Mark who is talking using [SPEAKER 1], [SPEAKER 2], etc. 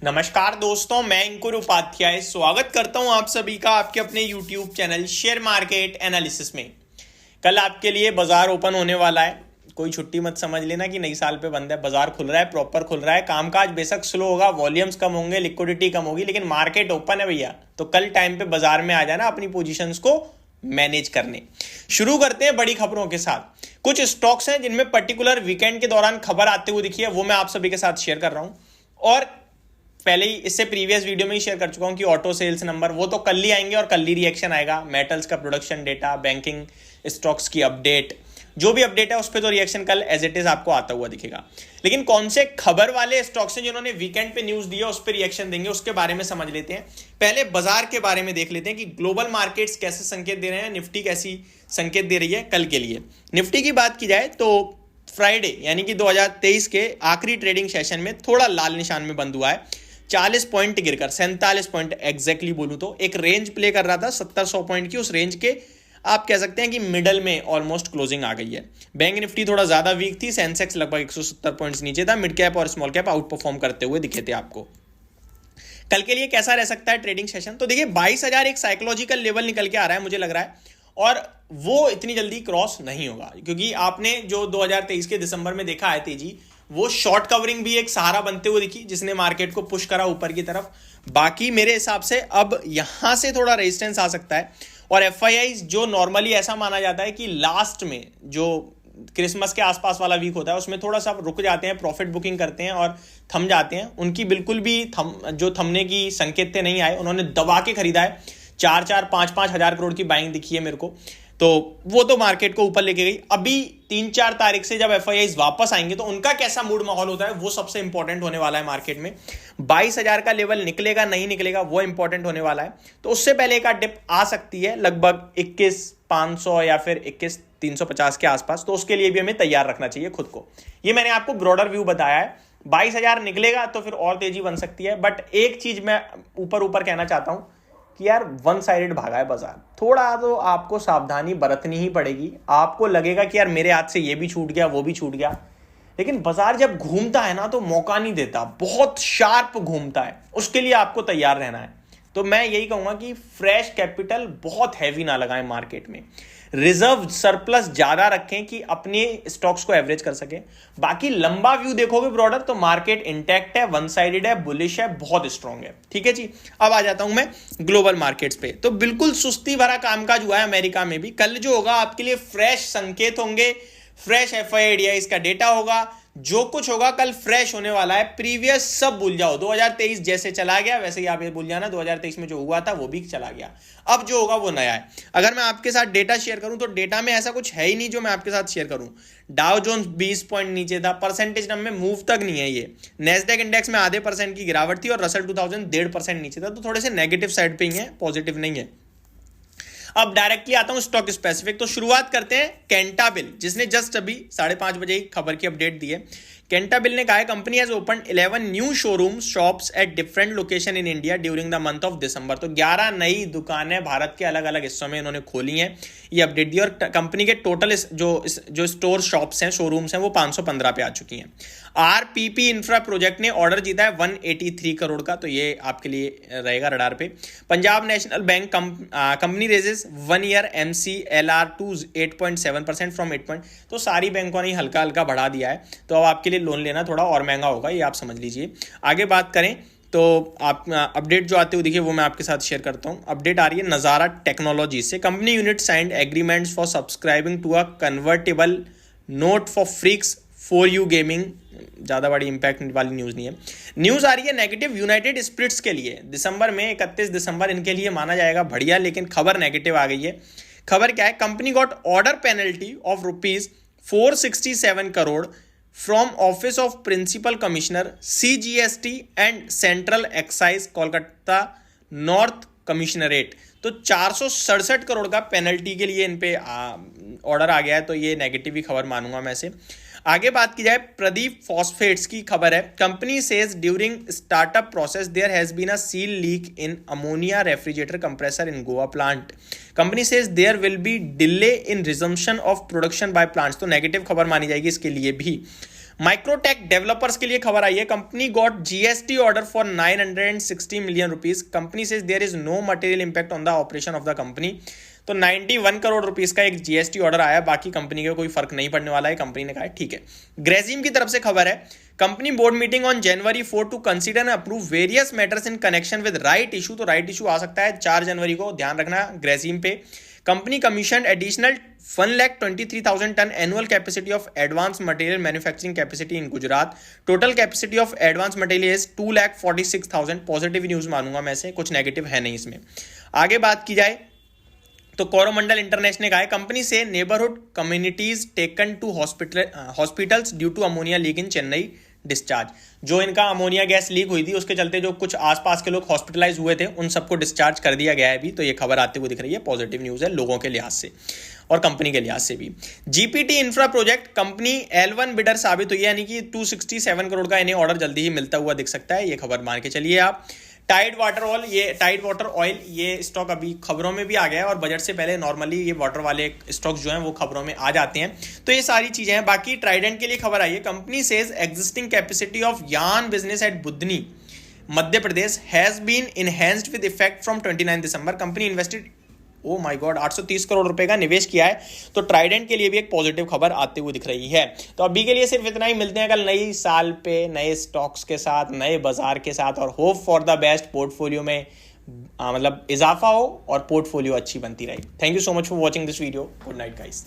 [SPEAKER 1] नमस्कार दोस्तों, मैं अंकुर उपाध्याय स्वागत करता हूं आप सभी का आपके अपने YouTube channel share market analysis में। कल आपके लिए बाजार ओपन होने वाला है। कोई छुट्टी मत समझ लेना कि नई साल पे बंद है। बाजार खुल रहा है, प्रॉपर खुल रहा है। कामकाज बेशक स्लो होगा, वॉल्यूम्स कम होंगे, लिक्विडिटी कम होगी, लेकिन मार्केट ओपन है भैया। तो कल टाइम पे बाजार में आ जाना अपनी पोजीशंस को मैनेज करने। शुरू करते हैं बड़ी खबरों के साथ। कुछ स्टॉक्स हैं जिनमें पर्टिकुलर वीकेंड के दौरान खबर आते हुए दिखी है, वो मैं आप सभी के साथ शेयर कर रहा हूं। और पहले ही इससे प्रीवियस वीडियो में ही शेयर कर चुका हूं कि ऑटो सेल्स नंबर वो तो कल ही आएंगे और कल ही रिएक्शन आएगा। मेटल्स का प्रोडक्शन डेटा, बैंकिंग स्टॉक्स की अपडेट, जो भी अपडेट है उस पर तो रिएक्शन कल एज इट इज आपको आता हुआ दिखेगा। लेकिन कौन से खबर वाले स्टॉक्स हैं जिन्होंने वीकेंड पे न्यूज दिया उस पर रिएक्शन देंगे, उसके बारे में समझ लेते हैं। पहले बाजार के बारे में देख लेते हैं कि ग्लोबल मार्केट्स कैसे संकेत दे रहे हैं, निफ्टी कैसी संकेत दे रही है कल के लिए। निफ्टी की बात की जाए तो फ्राइडे यानी कि 2023 के आखिरी ट्रेडिंग सेशन में थोड़ा लाल निशान में बंद हुआ है। 40 पॉइंट गिरकर 47 पॉइंट एग्जैक्टली बोलूं तो एक रेंज प्ले कर रहा था 70-100 पॉइंट की। उस रेंज के आप कह सकते हैं कि मिडल में ऑलमोस्ट क्लोजिंग आ गई है। बैंक निफ्टी थोड़ा ज्यादा वीक थी, सेंसेक्स लगभग 170 पॉइंट्स नीचे था। मिड कैप और स्मॉल कैप आउट परफॉर्म करते हुए दिखे थे आपको। कल के लिए कैसा रह सकता है ट्रेडिंग सेशन? तो देखिए 22,000 एक साइकोलॉजिकल लेवल निकल के आ रहा है मुझे लग रहा है, और वो इतनी जल्दी क्रॉस नहीं होगा, क्योंकि आपने जो 2023 के दिसंबर में देखा है तेजी, वो शॉर्ट कवरिंग भी एक सहारा बनते हुए दिखी जिसने मार्केट को पुश करा ऊपर की तरफ। बाकी मेरे हिसाब से अब यहां से थोड़ा रेजिस्टेंस आ सकता है। और एफआईआई जो नॉर्मली ऐसा माना जाता है कि लास्ट में जो क्रिसमस के आसपास वाला वीक होता है उसमें थोड़ा सा रुक जाते हैं, प्रॉफिट बुकिंग करते हैं और थम जाते हैं। उनकी बिल्कुल भी थमने की संकेत नहीं आए, उन्होंने दबा के खरीदा है। 4-5 हजार करोड़ की बाइंग दिखी है मेरे को, तो वो तो मार्केट को ऊपर लेके गई। अभी 3-4 तारीख से जब एफआईआई वापस आएंगे तो उनका कैसा मूड माहौल होता है वो सबसे इंपॉर्टेंट होने वाला है मार्केट में। 22,000 का लेवल निकलेगा नहीं निकलेगा वो इंपॉर्टेंट होने वाला है। तो उससे पहले एक डिप आ सकती है लगभग 21,500 या फिर 21,350 के आसपास। तो उसके लिए भी हमें तैयार रखना चाहिए खुद को। ये मैंने आपको ब्रॉडर व्यू बताया है। 22,000 निकलेगा तो फिर और तेजी बन सकती है। बट एक चीज मैं ऊपर कहना चाहता हूं कि यार वन साइडेड भागा है बाजार, थोड़ा तो आपको सावधानी बरतनी ही पड़ेगी। आपको लगेगा कि यार मेरे हाथ से ये भी छूट गया वो भी छूट गया, लेकिन बाजार जब घूमता है ना तो मौका नहीं देता, बहुत शार्प घूमता है। उसके लिए आपको तैयार रहना है। तो मैं यही कहूंगा कि फ्रेश कैपिटल बहुत हैवी ना लगाएं मार्केट में, रिजर्व सरप्लस ज्यादा रखें कि अपने स्टॉक्स को एवरेज कर सके। बाकी लंबा व्यू देखोगे ब्रॉडर तो मार्केट इंटैक्ट है, वन साइडेड है, बुलिश है, बहुत स्ट्रांग है। ठीक है जी। अब आ जाता हूं मैं ग्लोबल मार्केट्स पे। तो बिल्कुल सुस्ती भरा कामकाज हुआ है अमेरिका में भी। कल जो होगा आपके लिए फ्रेश संकेत होंगे, फ्रेश एफआईआई का डेटा होगा, जो कुछ होगा कल फ्रेश होने वाला है। प्रीवियस सब भूल जाओ, 2023 जैसे चला गया वैसे ही आप ये भूल जाना, 2023 में जो हुआ था वो भी चला गया। अब जो होगा वो नया है। अगर मैं आपके साथ डेटा शेयर करूं तो डेटा में ऐसा कुछ है ही नहीं जो मैं आपके साथ शेयर करूं। डाउ जोन्स 20 पॉइंट नीचे था, परसेंटेज नंबर में मूव तक नहीं है ये। नेस्डैक इंडेक्स में आधे % की गिरावट थी और रसल 2000 1.5% नीचे था। तो थोड़े से नेगेटिव साइड पे ही है, पॉजिटिव नहीं है। अब डायरेक्टली आता हूं स्टॉक स्पेसिफिक। तो शुरुआत करते हैं कैंटाबिल, जिसने जस्ट अभी 5:30 बजे खबर की अपडेट दी है। कैंटाबिल ने कहा है company has open 11 new showroom shops at different location in India during the month of December. तो 11 नई दुकानें भारत के अलग अलग हिस्सों में इन्होंने खोली हैं, ये अपडेट दी। और कंपनी के टोटल जो स्टोर शॉप्स हैं, शोरूम्स हैं, वो 515 पे आ चुकी हैं। आरपीपी इंफ्रा प्रोजेक्ट ने ऑर्डर जीता है 183 करोड़ का, तो ये आपके लिए रहेगा रडार पे। Punjab national bank company raises 1 year MCLR to 8.7% from 8. तो सारी बैंकों ने हल्का हल्का बढ़ा दिया है। तो अब आपके लिए लोन लेना थोड़ा और महंगा होगा, ये आप समझ लीजिए। आगे बात करें तो आप अपडेट जो आते हुए दिखे वो मैं आपके साथ शेयर करता हूं। अपडेट आ रही है नजारा टेक्नोलॉजी से। Company unit signed agreements for subscribing to a convertible note for freaks for you gaming. ज्यादा बड़ी इंपैक्ट वाली न्यूज नहीं है। न्यूज आ रही है नेगेटिव यूनाइटेड स्पिरिट्स के लिए। दिसंबर में 31 दिसंबर इनके लिए माना जाएगा बढ़िया, लेकिन खबर नेगेटिव आ गई है। खबर क्या है? Company got order penalty of ₹467 crore from office of principal commissioner CGST and central excise Kolkata north commissionerate. तो 467 करोड़ का पेनल्टी के लिए इन पे ऑर्डर आ गया है। तो ये नेगेटिव ही खबर मानूंगा मैं से। आगे बात की जाए प्रदीप फॉस्फेट्स की खबर है। Company says during startup process there has been a seal leak in ammonia refrigerator compressor in Goa plant. Company says there will be delay in resumption of production by plants. तो नेगेटिव खबर मानी जाएगी इसके लिए भी। माइक्रोटेक डेवलपर्स के लिए खबर आई है, company got GST order for 960 million rupees. Company says there is no material impact on the operation of the company. तो 91 करोड़ रुपीस का एक जीएसटी ऑर्डर आया, बाकी कंपनी का कोई फर्क नहीं पड़ने वाला है। कंपनी ने कहा ठीक है। ग्रेजिम की तरफ से खबर है, company board meeting on January 4 to consider and approve various matters in connection with right issue. तो राइट इशू आ सकता है 4 जनवरी को, ध्यान रखना ग्रेजिम पे। Company commission additional 1,23,000 tonne annual capacity of advance material manufacturing capacity in Gujarat. Total capacity of advance material is 2,46,000। Positive news मानूंगा मैं से, कुछ नेगेटिव है नहीं इसमें। आगे बात की जाए तो कोरोमंडल इंटरनेशनल ने कहा है, company says neighbourhood communities taken to hospitals due to ammonia leak in Chennai discharge. जो इनका अमोनिया गैस लीक हुई थी उसके चलते जो कुछ आसपास के लोग हॉस्पिटलाइज हुए थे उन सबको डिस्चार्ज कर दिया गया है अभी। तो ये खबर आते हुए दिख रही है, पॉजिटिव न्यूज है लोगों के लिहाज से और कंपनी के लिहाज से भी। GPT infra project company L1 bidder साबित हुई है, यानी कि 267 करोड़ का इन्हें ऑर्डर जल्दी ही मिलता हुआ दिख सकता है। ये खबर मान के चलिए आप। टाइड वाटर ऑयल ये स्टॉक अभी खबरों में भी आ गया है और बजट से पहले नॉर्मली ये वाटर वाले स्टॉक्स जो हैं वो खबरों में आ जाते हैं। तो ये सारी चीजें हैं। बाकी ट्राइडेंट के लिए खबर आई है, company says existing capacity of yarn business at Budhni Madhya Pradesh has been enhanced with effect from 29 दिसंबर। Company invested oh my god 830 crore रुपए का निवेश किया है। तो ट्राइडेंट के लिए भी एक पॉजिटिव खबर आते हुए दिख रही है। तो अभी के लिए सिर्फ इतना ही। मिलते हैं कल नई साल पे नए स्टॉक्स के साथ, नए बाजार के साथ, और hope for the best portfolio में मतलब इजाफा हो और पोर्टफोलियो अच्छी बनती रहे। Thank you so much for watching this video. Good night guys.